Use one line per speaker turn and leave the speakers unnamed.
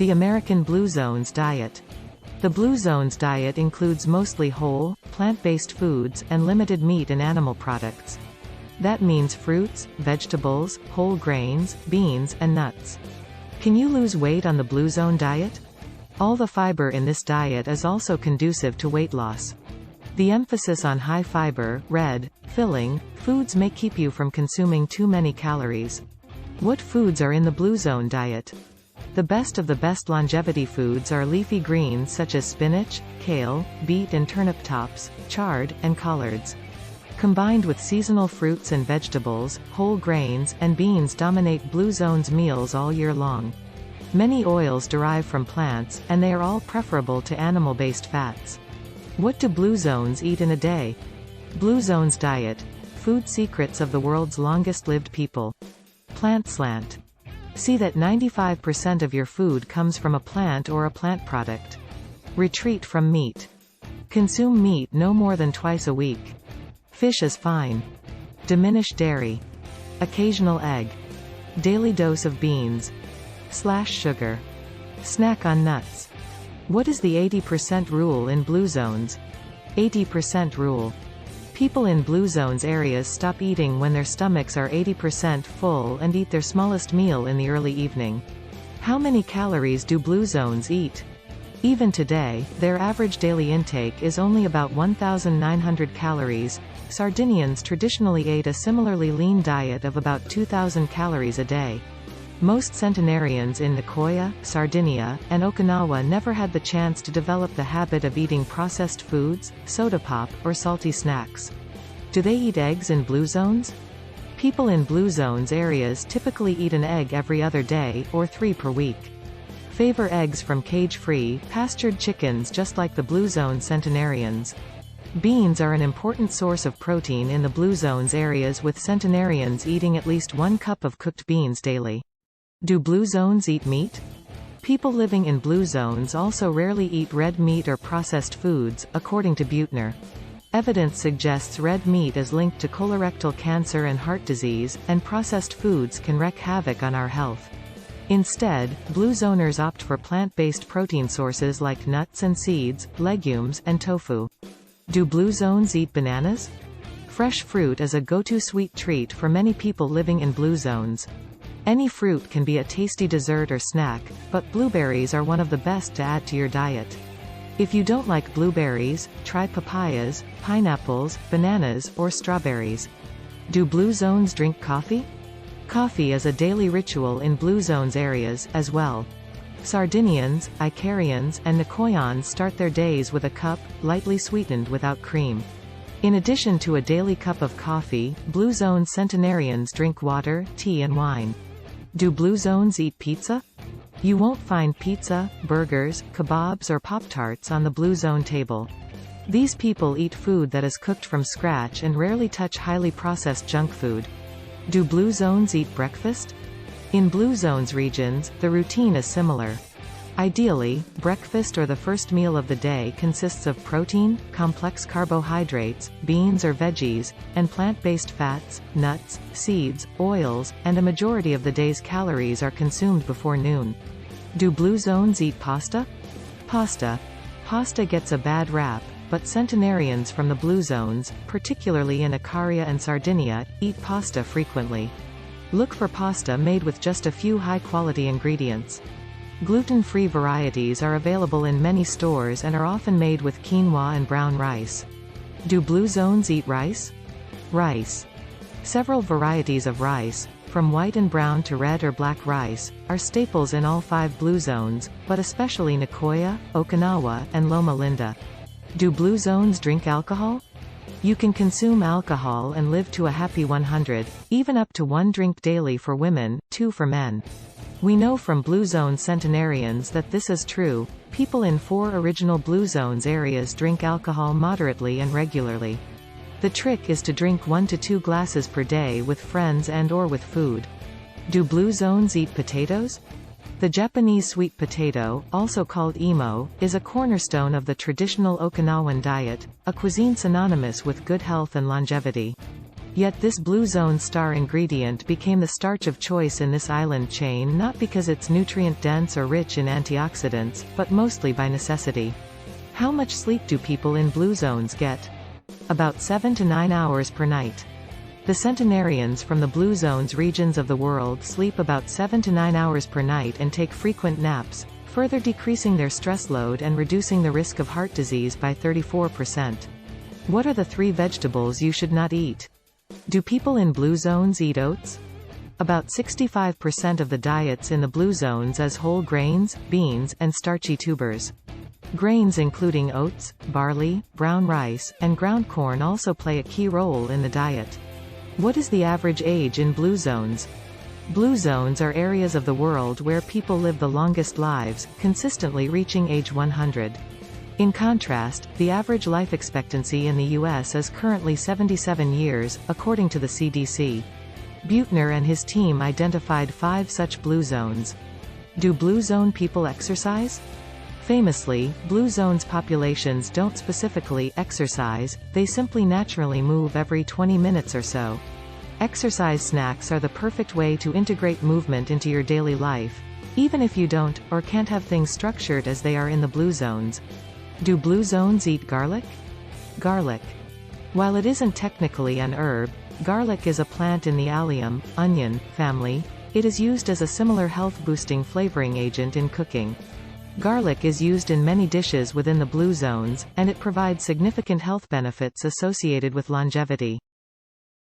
The American Blue Zone's diet. The Blue Zone's diet includes mostly whole, plant-based foods, and limited meat and animal products. That means fruits, vegetables, whole grains, beans, and nuts. Can you lose weight on the Blue Zone diet? All the fiber in this diet is also conducive to weight loss. The emphasis on high fiber, red, filling, foods may keep you from consuming too many calories. What foods are in the Blue Zone diet? The best of the best longevity foods are leafy greens such as spinach, kale, beet and turnip tops, chard, and collards. Combined with seasonal fruits and vegetables, whole grains, and beans dominate Blue Zone's meals all year long. Many oils derive from plants, and they are all preferable to animal-based fats. What do Blue Zones eat in a day? Blue Zone's diet. Food secrets of the world's longest-lived people. Plant Slant. See that 95% of your food comes from a plant or a plant product. Retreat from meat. Consume meat no more than twice a week. Fish is fine. Diminish dairy. Occasional egg. Daily dose of beans. / sugar. Snack on nuts. What is the 80% rule in Blue Zones? 80% rule. People in Blue Zones areas stop eating when their stomachs are 80% full and eat their smallest meal in the early evening. How many calories do Blue Zones eat? Even today, their average daily intake is only about 1,900 calories. Sardinians traditionally ate a similarly lean diet of about 2,000 calories a day. Most centenarians in Nicoya, Sardinia, and Okinawa never had the chance to develop the habit of eating processed foods, soda pop, or salty snacks. Do they eat eggs in Blue Zones? People in Blue Zones areas typically eat an egg every other day, or 3 per week. Favor eggs from cage-free, pastured chickens just like the Blue Zone centenarians. Beans are an important source of protein in the Blue Zones areas, with centenarians eating at least 1 cup of cooked beans daily. Do Blue Zones eat meat? People living in Blue Zones also rarely eat red meat or processed foods, according to Buettner. Evidence suggests red meat is linked to colorectal cancer and heart disease, and processed foods can wreak havoc on our health. Instead, Blue Zoners opt for plant-based protein sources like nuts and seeds, legumes, and tofu. Do Blue Zones eat bananas? Fresh fruit is a go-to sweet treat for many people living in Blue Zones. Any fruit can be a tasty dessert or snack, but blueberries are one of the best to add to your diet. If you don't like blueberries, try papayas, pineapples, bananas, or strawberries. Do Blue Zones drink coffee? Coffee is a daily ritual in Blue Zones areas, as well. Sardinians, Ikarians, and Nicoyans start their days with a cup, lightly sweetened without cream. In addition to a daily cup of coffee, Blue Zone centenarians drink water, tea and wine. Do Blue Zones eat pizza? You won't find pizza, burgers, kebabs or Pop-Tarts on the Blue Zone table. These people eat food that is cooked from scratch and rarely touch highly processed junk food. Do Blue Zones eat breakfast? In Blue Zones regions, the routine is similar. Ideally, breakfast or the first meal of the day consists of protein, complex carbohydrates, beans or veggies, and plant-based fats, nuts, seeds, oils, and a majority of the day's calories are consumed before noon. Do Blue Zones eat pasta? Pasta gets a bad rap, but centenarians from the Blue Zones, particularly in Ikaria and Sardinia, eat pasta frequently. Look for pasta made with just a few high-quality ingredients. Gluten-free varieties are available in many stores and are often made with quinoa and brown rice. Do Blue Zones eat rice? Several varieties of rice, from white and brown to red or black rice, are staples in all 5 Blue Zones, but especially Nicoya, Okinawa, and Loma Linda. Do Blue Zones drink alcohol? You can consume alcohol and live to a happy 100, even up to 1 drink daily for women, 2 for men. We know from Blue Zone centenarians that this is true. People in 4 original Blue Zones areas drink alcohol moderately and regularly. The trick is to drink 1 to 2 glasses per day with friends and/or with food. Do Blue Zones eat potatoes? The Japanese sweet potato, also called imo, is a cornerstone of the traditional Okinawan diet, a cuisine synonymous with good health and longevity. Yet this blue zone star ingredient became the starch of choice in this island chain not because it's nutrient-dense or rich in antioxidants, but mostly by necessity. How much sleep do people in blue zones get? About 7 to 9 hours per night. The centenarians from the blue zones regions of the world sleep about 7 to 9 hours per night and take frequent naps, further decreasing their stress load and reducing the risk of heart disease by 34%. What are the 3 vegetables you should not eat? Do people in blue zones eat oats? About 65% of the diets in the blue zones is whole grains, beans, and starchy tubers. Grains including oats, barley, brown rice, and ground corn also play a key role in the diet. What is the average age in blue zones? Blue zones are areas of the world where people live the longest lives, consistently reaching age 100. In contrast, the average life expectancy in the US is currently 77 years, according to the CDC. Buettner and his team identified 5 such blue zones. Do blue zone people exercise? Famously, blue zones populations don't specifically exercise, they simply naturally move every 20 minutes or so. Exercise snacks are the perfect way to integrate movement into your daily life, even if you don't, or can't have things structured as they are in the blue zones. Do blue zones eat garlic? Garlic. While it isn't technically an herb, garlic is a plant in the allium, onion, family. It is used as a similar health-boosting flavoring agent in cooking. Garlic is used in many dishes within the blue zones, and it provides significant health benefits associated with longevity.